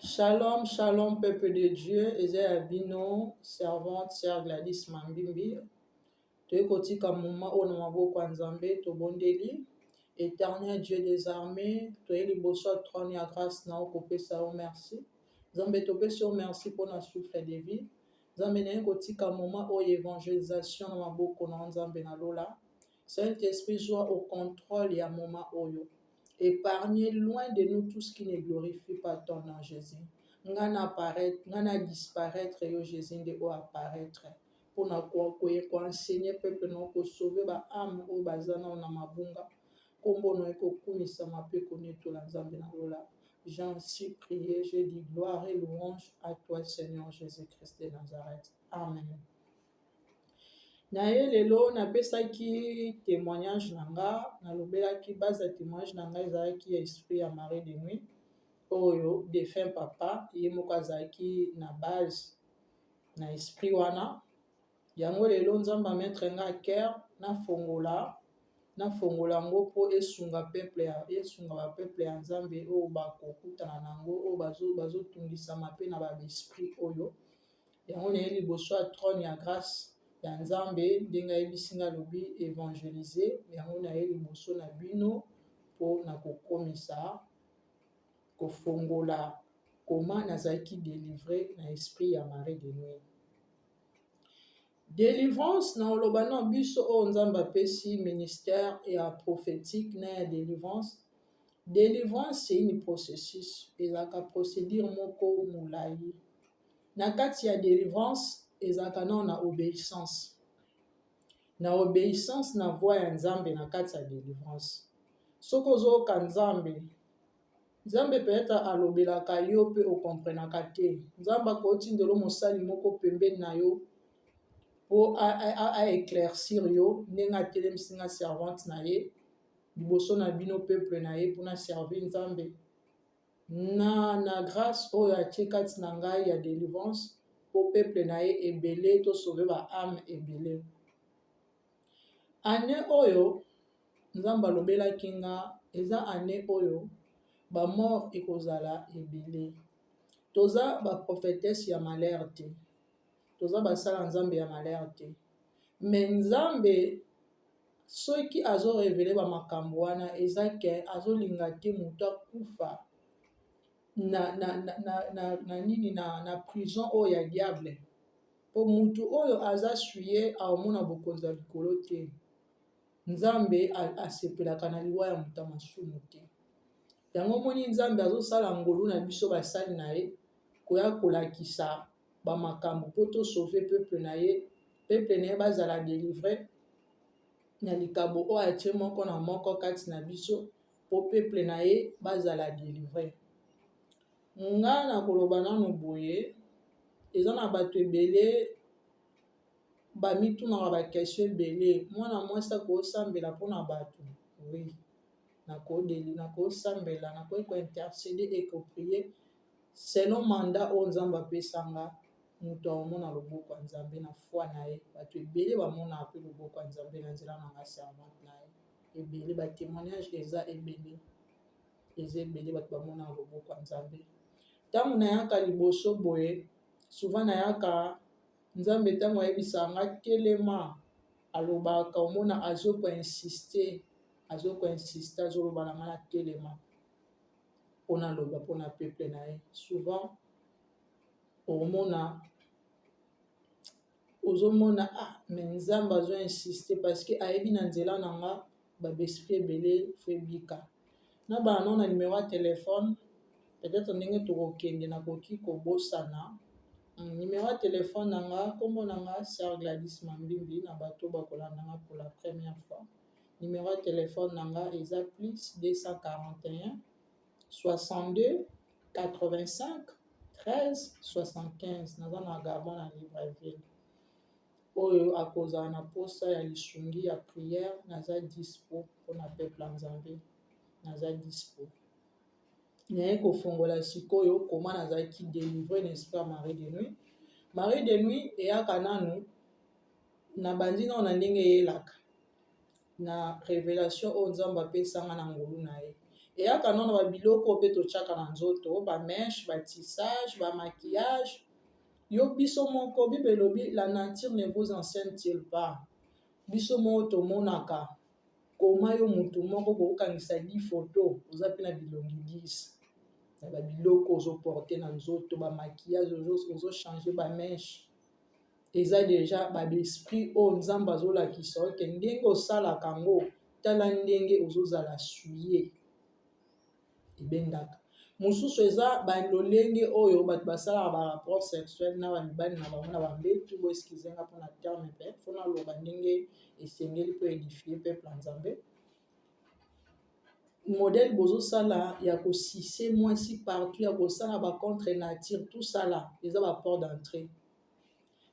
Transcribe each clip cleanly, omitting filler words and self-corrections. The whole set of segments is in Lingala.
Shalom, shalom, peuple de Dieu. Eze Abino, servante, sœur Gladys Mambimbi. Toyekoti kamuma ona maboko ya Nzambe, tobondeli. Éternel Dieu des armées, toyeli boso trône ya grâce na okopesa o merci. Nzambe topesi o merci pour na souffle de vie. Nzambe na yekoti kamuma o évangélisation na maboko na Nzambe na lola. Saint-Esprit soit au contrôle ya moment oyo. Épargnez loin de nous tout ce qui ne glorifie pas ton nom, Jésus. Ngana apparaître, ngana disparaître, yo Jésus de o apparaître. Pour na enseigner peuple non ko sauver ba âme o bazana na mabunga. Kombo no eko kumisa mape koneto la Nzambe na lola. J'en suis prié, je dis gloire et louange à toi, Seigneur Jésus-Christ de Nazareth. Amen. Na ye lelo napesaki témoignage na nga nalobelaki base ya témoignage na nga ezalaki esprit ya Marie de nuit oyo défunt papa ye moko azalaki na base na esprit wana yango lelo Nzambe ametre nga cœur nafongola yango mpo esunga bapeuple ya Nzambe oyo bakokutana nango oyo bazotungisama mpe na baesprit oyo yango naye liboso ya trône ya grâce ya Nzambe ndenge ayebisi nga lobi évangéliser yango naye liboso na bino mpo na kokomisa kofongola koma nazalaki délivré na esprit ya Marie de nuit. Délivrance na oloba na biso oyo Nzambe apesi ministère ya prophétique na ya délivrance. Délivrance c'est une processus ezalaka procédure moko molai. Na kati ya délivrance ezalaka na obéissance. Na obéissance na voix ya Nzambe na kati ya délivrance. Soki ozoyoka Nzambe peut-être alobelaka yo mpe okomprenaka te. Nzambe akotindela mosali moko pembeni na yo mpo éclaircir yo ndenge atelemisi nga servante na ye liboso na bino peuple na ye mpona servir Nzambe na grâce oyo atie kati na ngai ya délivrance mpo peuple na ye ebele to sauver ba âme ebele. Année oyo Nzambe alobelaki nga eza année oyo ba mort ekozala ebele. Toza ba prophétesse ya malheur te. Toza basala Nzambe ya malheur te. Mais Nzambe soki azo révéler ba makambo wana eza ke azolinga te moto akufa na prison oyo ya diable. Po mutu oyo aza suye aomona bokonzi ya likolo te. Nzambe asepelaka na liwa ya moto masumu te. Yango moni Nzambe azosala ngolu na biso basali na ye koya kolakisa ba makambo po to sauver peuple na ye bazala délivré na likabo oyo atie moko na moko kati na biso po peuple na ye bazala délivré. Nga na koloba nanu boye eza na bato ebele bamitunaka bakestion ebele mwana mwasi akosambela mpona bato oui nakosambela nakointercéder et koprier selon mandat oyo Nzambe apesanga moto aomona loboko ya Nzambe na foi na ye. Bato ebele bamonaka mpe loboko ya Nzambe na nzela na nga servante na ye ebele batémoignage eza ebele bato bamonaka loboko ya Nzambe. Ntango nayaka liboso boye souvent nayaka Nzambe ntango ayebisaka nga telema alobaka omona azoko insiste azoloba na nga na telema mpona aloba mpona peuple na ye. Souvent ozomona mais Nzambe azo insiste parce que ayebi na nzela na nga babesprit ebele febika na bana na numéro ya téléphone peut-être ndenge tokokende nakoki kobosana. Numéro ya téléphone na nga kombo na nga sœur Gladys Mambimbi na bato bakolanda nga pour la première fois. Numéro ya téléphone na nga eza plus 241 62 85 13 75 naza na Gabon na Libreville. Oyo akozala na posa ya lisungi ya prière naza dispo mpona peuple ya Nzambe naza dispo. Naye kofongola sikoyo koma nazalaki délivré n'esprit ya Marie de nuit. Marie de nuit eyaka nanu na bandi nao na ndenge eyelaka na révélation oyo Nzambe apesanga na ngolu na ye. eyaka nano babiloko mpe totyaka na nzoto bameshe batissage bamaquillage. Yo biso moko Bible elobi la nature ne vous enseigne-t-il pas, biso moko tomonaka koma yo mutu moko kokangisa 10 photo oza mpe na bilongi 10 na babiloko ozoporte na nzoto bamaquillage ozochange bameshe. Eza deja baesprit oyo nzambe azolakisa oke ndenge osalaka yango tala ndenge ozozala suye ebendaka. Mosusu eza balolenge oyo bato basalaka barapport sexuel na bamibali na bango na bambetu bo eskizenga mpona terme mpe mpona loba ndenge esengeli mpo édifie peuple ya Nzambe. Modèle bozosala ya kosise mwasi partout ya kosala bacontre nature tout sala eza baport d'entrée.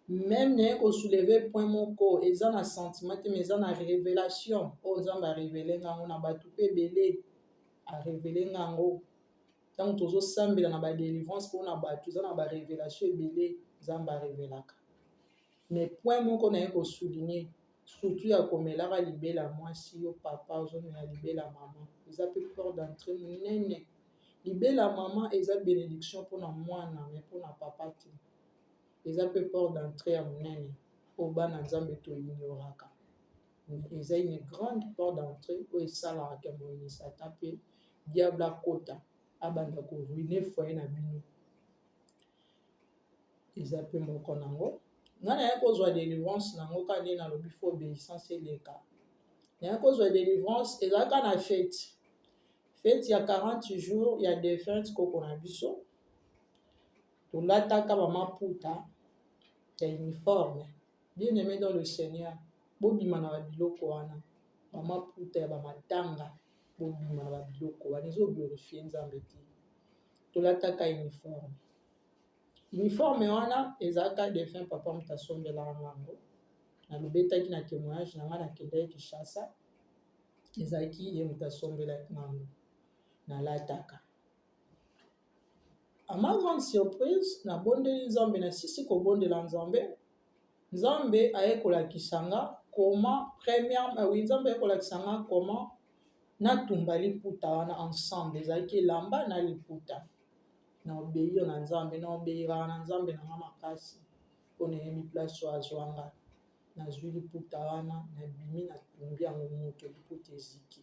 Même naye kosouleve point moko eza na sentiment te mais eza na révélation oyo Nzambe arevele ngango na bato mpe ebele arevele ngango. Ntango tozosambela na badelivrance mpona bato eza na barévélation ebele Nzambe arevelaka. Mais point moko naye kosouligne surtout ya komelaka libela mwasi yo papa ozomela libela mama eza mpe port d'entrée monene. Libela mama eza bénédiction mpona mwana mais mpona papa te eza mpe port d'entrée ya monene oyo bana Nzambe toignoraka. Eza une grande porte d'entrée oyo esalaka moyeni Satan mpe diable akota abanda koruine foyer na bino. Eza mpe moko nango. Nga naye kozwa délivrance nango ka nde nalobi fo obéissance eleka. Naye kozwa délivrance ezalaka na fête ya 40 jours ya défunte koko na biso tolataka bamaputa ya uniforme. Bien aimé dans le Seigneur bobima na babiloko wana bamaputa ya bamatanga bobima na babiloko wana ezoglorifie Nzambe te. Tolataka uniforme wana ezalaka défunt papa moto asombelaka ngango nalobetaki na témoignage na nga nakendaki Kinshasa ezalaki ye moto asombelaki ngango nalataka. À ma grande surprise nabondeli Nzambe nasisi kobondela Nzambe ayekolakisanga koma Nzambe ayekolakisanga koma natumba liputa wana ensemble ezalaki elamba na liputa na obéir na Nzambe na obéiraka na Nzambe na nga makasi mpona yebi place oyo azwanga nazwi liputa wana nabimi natumbi yango moto liputa eziki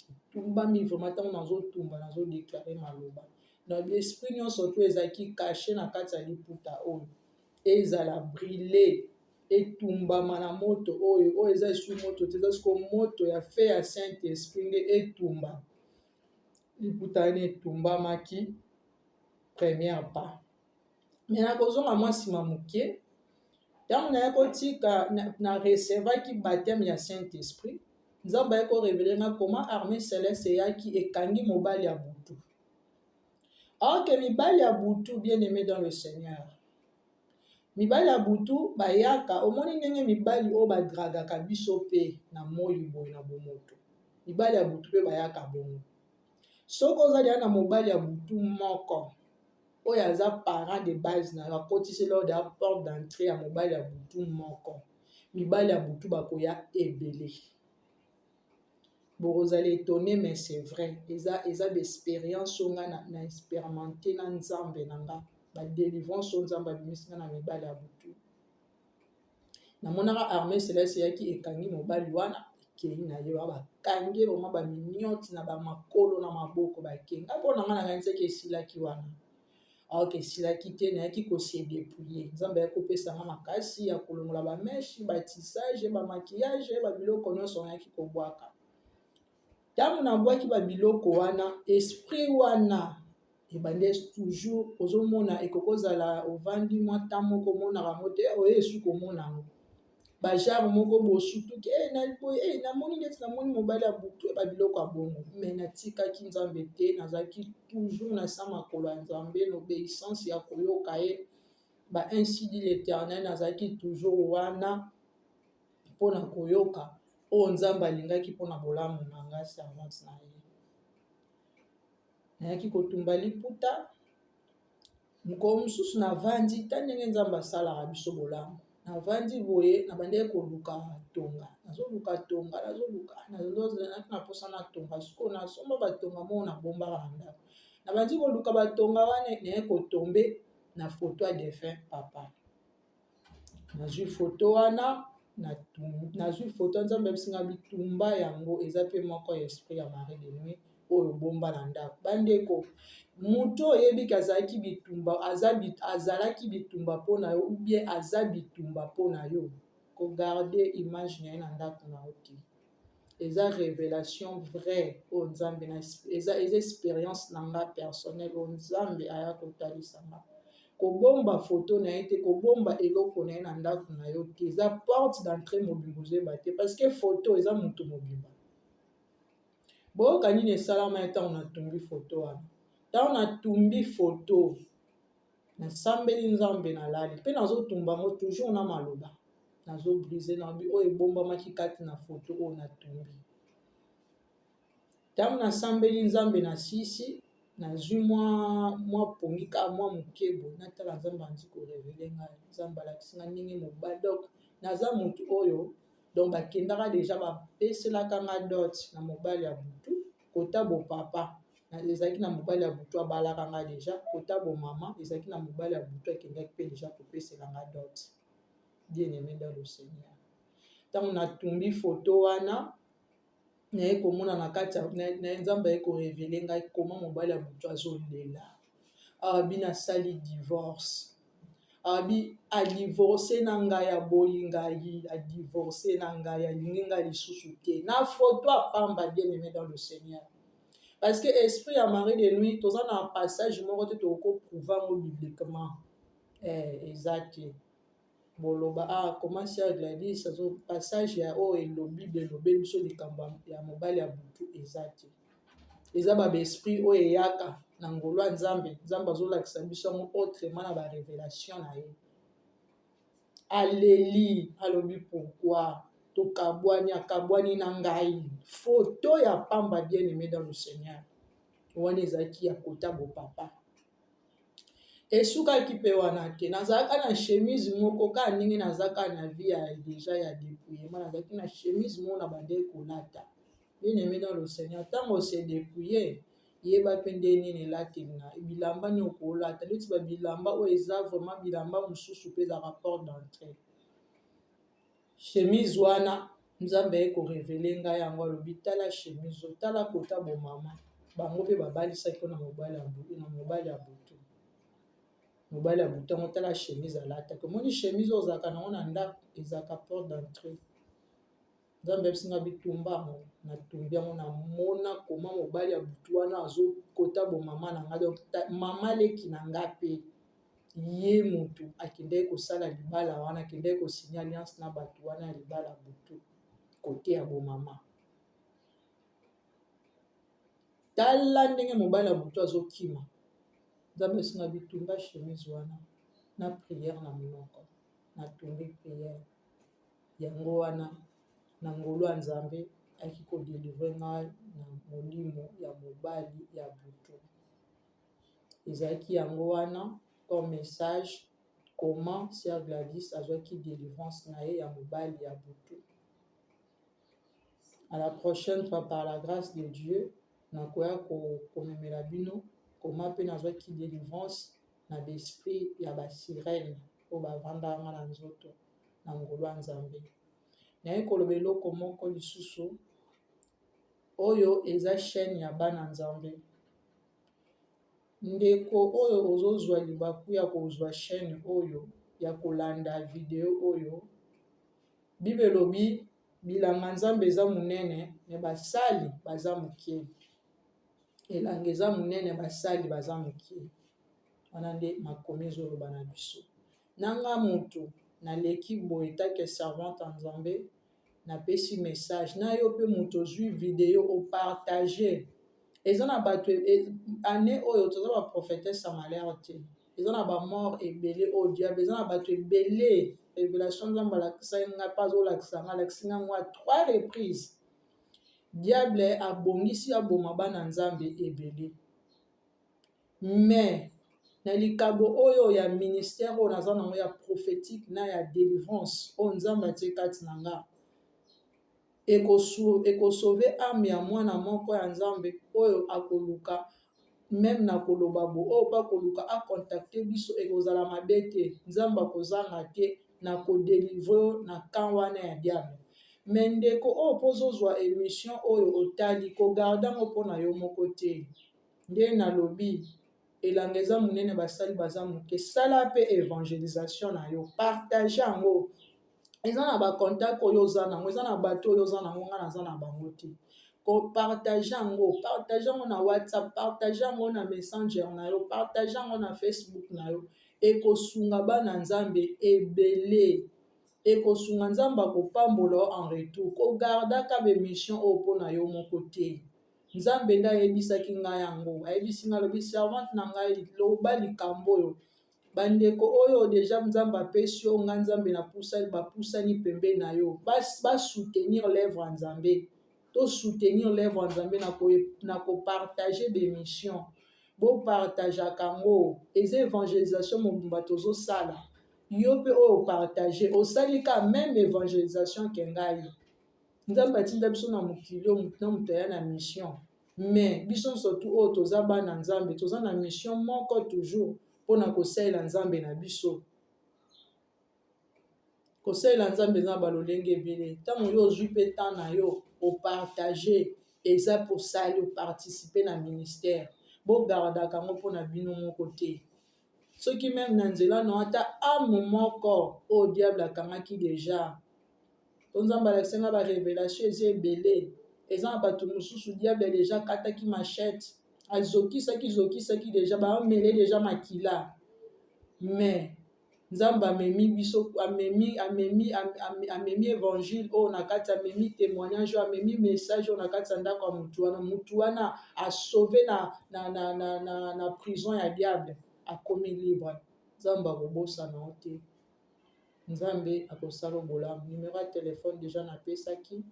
etumbami vraimen ntango nazotumba nazodeklare maloba na esprit nyonso to ezalaki kashe na kati ya liputa oyo ezala brûlé etumbama na moto oyo eza esu moto te eza siko moto ya fe ya Saint Esprit nde etumba liputa wana etumbamaki première pas. Mais nakozonga mwa nsima moke ntango naye kotika na recevaki baptême ya Saint Esprit Nzambe aye korevele nga koma armée céleste eyaki ekangi mobali ya butu. Alors que mibali ya butu bien aimé dans le Seigneur mibali ya butu bayaka omoni ndenge mibali oyo badragaka biso mpe na moi boye na bomoto mibali ya butu mpe bayaka bongo. Soki ozali na mobali ya butu moko oyo aza parent de base na yo akotiseli oyo da porte d'entrée ya mobali ya butu moko mibali ya butu bakoya ebele bokozala étonné mais c'est vrai eza baexpérience oyo nga na expérimenté na Nzambe na nga badelivrance oyo Nzambe abimisi nga na mibali ya butu. Namonaka armée céleste eyaki ekangi mobali wana ekei na ye bakangi vraimen baminioti na bamakolo na maboko bakenga mpo na nga nakangisaki esilaki wana aoke esilaki te nayaki kosie dépouiller Nzambe ayaki kopesa nga makasi ya kolongola bameshe batissage bamaquillage babiloko nyonso nayaki kobwaka. Ntango nabwaki babiloko wana esprit wana ebande toujours ozomona ekokozala ovandi mwa ntan moko omonaka yango te oye esu komona yango bajare moko bosutuki namoni neti namoni mobali ya butu babiloko ya bongo me natikaki Nzambe te nazalaki toujours na sa makolo ya Nzambe na obéissance ya koyoka ye ainsi dit l'Éternel nazalaki toujours wana mpona koyoka oyo Nzambe alingaki mpona bolamu na nga servante na ye. Nayaki kotumba liputa mokolo mosusu navandi ta ndenge Nzambe asalaka biso bolamu navandi boye nabandaki koluka tonga nazoluka tonga naposa na tonga sikoyo nasomba batonga moo nabombaka na ndako nabandi koluka batonga wana naye kotombe na foto ya défunt papa nazwi foto wana nazwi foto nzambe abisinga bitumba yango eza mpe moko ya esprit ya Marie de nuit oyo bomba na ndako bandeko moto oyebi azalaki bitumba azalaki bitumba mpona yo ou bien aza bitumba mpona yo kogarde image na ye na ndako na yo te eza révélation vrai oyo nzambe eza expérience na nga personnel oyo nzambe aya kotalisa nga kobomba foto na ye te kobomba eloko na ye na ndako na yo te eza porte d'entrée mobimba ozoyeba te parce que foto eza moto mobimba boyoka nini esalama ye ntango natumbi foto wana ntango natumbi foto nasambeli nzambe nalali mpe nazotumba yango toujours na maloba nazobrise na oyo ebombamaki kati na foto oyo natumbi ntango nasambeli nzambe na sisi nazwi mwa pongi kaka mwa mokebo natala nzambe andi korevele ngai nzambe alakisi nga ndenge mobali donc naza motu oyo donc bakendaka deja bapeselaka nga dot na mobali ya butu kota bopapa ezalaki na mobali ya butu abalaka nga deja kota bomama ezalaki na mobali ya butu akendaki mpe deja kopesela nga dot bien aimé dans le Seigneur ntango natumbi foto wana naye komona na kati ya nzambe aye korevele ngai koma mobali ya butu azolela abi nasali divorce abi adivorce na ngai aboyi ngai adivorce na ngai alingi ngai lisusu te na foto apamba bien aimé dans le Seigneur parce que esprit ya Marie de nuit toza na passage moko te tokoprouva ngo bibliquement eza te boloba comment sœur Gladys azo passage ya oyo elobi belobeli biso likambo ya mobali ya butu eza te eza baesprit oyo eyaka na ngolo ya nzambe azolakisa biso yango autrement na barévélation na ye aleli alobi pourquoi akabwani na ngai foto ya pamba bien aimé dans le Seigneur wana ezalaki ya kota bopapa esukaki mpe wana te nazalaka na chemise moko kaka ndenge nazalaka na vie ya deja ya dépouillement nazalaki na chemise moko na bandeki kolata bien aimé dans le Seigneur ntango se dépouiller yeba mpe nde nini elateli na bilamba nini okolata neti babilamba oyo eza vraiment bilamba mosusu mpe ezaka porte d'entrée chemise wana nzambe ye korevele ngai yango alobi tala chemise tala kota bomama bango mpe babalisaki mpona mobali ya butu mobali ya butu yango tala chemise alataki omoni chemise oyo ozalaka nango na ndako ezalaka porte d'entrée nzambe abisinga bitumba yango natumbi yango namona koma mobali ya butu wana azokota bomama na ngai donc mama leki na ngai mpe ye motu akendeki kosala libala wana akendeki kosinya alliance na bato wana ya libala butu kote ya bomama tala ndenge mobali ya butu azokima nzambe esinga bitumba chemise wana na prière na monoko natumbi prière yango wana na ngolo ya nzambe aki kodelivre ngai na molimo ya mobali ya butu ezalaki yango wana comme message comment sœur Gladys azwaki délivrance na ye ya mobali ya butu. À la prochaine fois par la grâce de Dieu nakoya komemela bino comment mpe nazwaki délivrance na besprit ya basirene oyo bavandaka nga na nzoto na ngolo ya nzambe. Naye koloba eloko moko lisusu oyo eza chaîne ya bana nzambe. Ndeko oyo ozozwa libaku ya kozwa chaîne oyo ya kolanda video oyo Bible elobi bilanga nzambe eza munene me basali baza mokie. Elanga eza munene basali baza mokie. Wana nde makomi ezoloba na biso. Nanga mutu naleki boye take servante ya nzambe napesi message na yo pe mutu ozwi video opartage. Eza na bato ane oyo toza ba prophétesse malheur te. Eza na ba mort ebele o diable, eza na bato ebele révélation nzambe alakisa nga pas olakisa nga alakisi nga 3 reprises. Diable abongisi aboma bana nzambe ebele. Mais na likabo oyo ya ministère oyo naza nango ya prophétique na ya délivrance oyo nzambe atie kati na nga ekosauve ame ya mwana moko ya nzambe oyo akoluka meme na koloba bo oyo mpa koluka akontakte biso ekozala mabe te, nzambe akozanga te na kodelivre na kan wana ya diable. Me ndeko oyo mpo ozozwa émission oyo otali kogarde yango mpona yo moko te. Nde nalobi elanga eza monene basali baza moke, sala mpe évangélisation na yo, partage yango. Eza na bacontact oyo oza nango, eza na bato oyo oza nango nga naza na bango te. Partage yango na WhatsApp, partage yango na Messenger na yo, partage yango na Facebook na yo. Ekosunga bana nzambe ebele, ekosunga nzambe akopambola en retour. Kogardaka bémission oyo mpona yo moko te. Nzambe nde ayebisaki ngai yango, ayebisi ngai lobi servante na ngai loba likambo oyo. Bandeko oyo deja nzambe apesi yo nga nzambe na bapusani pembe na yo, soutenir l'œuvre ya nzambe. To soutenir l'œuvre ya nzambe na kopartage bémission. Bopartageaka yango, eza évangélisation mobimba tozosala. Yo mpe oyo partage, osalika même évangélisation ke ngai. Nzambe atinda biso na mokili oyo na moto aya na mission. Mais biso surtout oyo toza bana nzambe, toza na mission moko toujours mpona kosalela nzambe na biso. Kosalela nzambe eza balolenge ebele. Ntango yo ozwi mpe temps na yo opartage, eza posali oparticipe na ministère. Bogardaka yango mpona bino moko te. Soki même na nzela na ata ame moko oyo diable akangaki deja. To nzambe alakisi nga ba révélation eza ebele. Eza na bato mosusu diable deja kataki machette, azokisaki deja bamele deja makila. Mais nzambe amemi biso, amemi évangile oyo na kati, amemi témoignage, amemi message oyo na kati ya ndako ya mutu wana asauve na prison ya diable, akomi libre. Nzambe akobosana o te. Nzambe akosala bolamu. Numéro ya téléphone deja napesaki.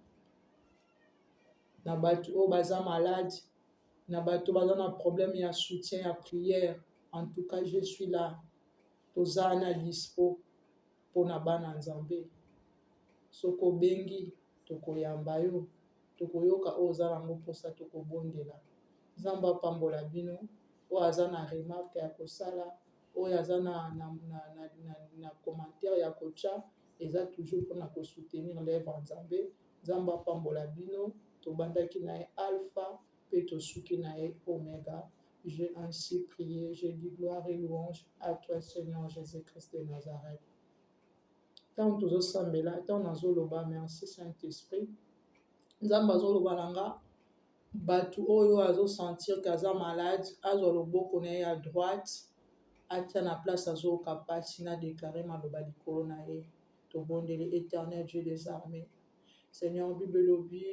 Na bato oyo baza malade, na bato baza na problème ya soutien ya prière, en tout cas je suis là. Toza na dispo mpona bana nzambe. Soko bengi tokoyamba yo, tokoyoka oyo oza nango mposa tokobondela. Nzambe apambola bino oyo aza na remarque ya kosala, oyo aza na commentaire ya kotia, eza toujours mpona kosoutenir l'œuvre nzambe. Nzambe apambola bino. Tobandaki na ye alpha pe tosuki na ye omega. J'ai ainsi prié, j'ai dit gloire et louange à toi Seigneur Jésus-Christ de Nazareth. Tant tozosambela, tant nazoloba merci Saint-Esprit. Nzambe azoloba nanga bato oyo azosentir kaza malade, azwa loboko na ye à droite, atia na place azoyoka pasi na déclarer maloba likolo na ye. Tobondeli éternel Dieu des armées. Seigneur Bible lobi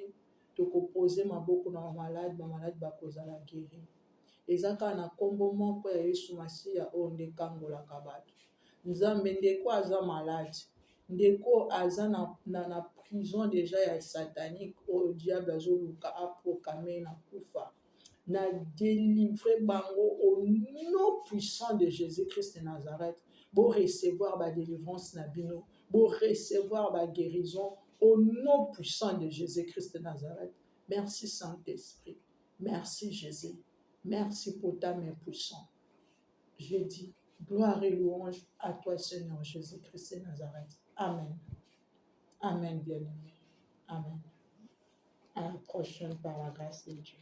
tokoposer maboko na malade bakozala guéri. Ezaka na kombo moko ya Yesu Masiya oyo nde kangolaka bato. Nzambe ndeko aza malade, ndeko aza na prison deja ya satanique oyo diable azoluka aprokame na kufa. Na délivrer bango au nom puissant de Jésus-Christ de Nazareth. Bo recevoir ba délivrance na bino, bo recevoir ba guérison au nom puissant de Jésus-Christ de Nazareth. Merci Saint-Esprit. Merci Jésus. Merci pour ta main puissante. Je dis gloire et louange à toi Seigneur Jésus-Christ de Nazareth. Amen. Amen bien-aimé. Amen. À la prochaine par la grâce de Dieu.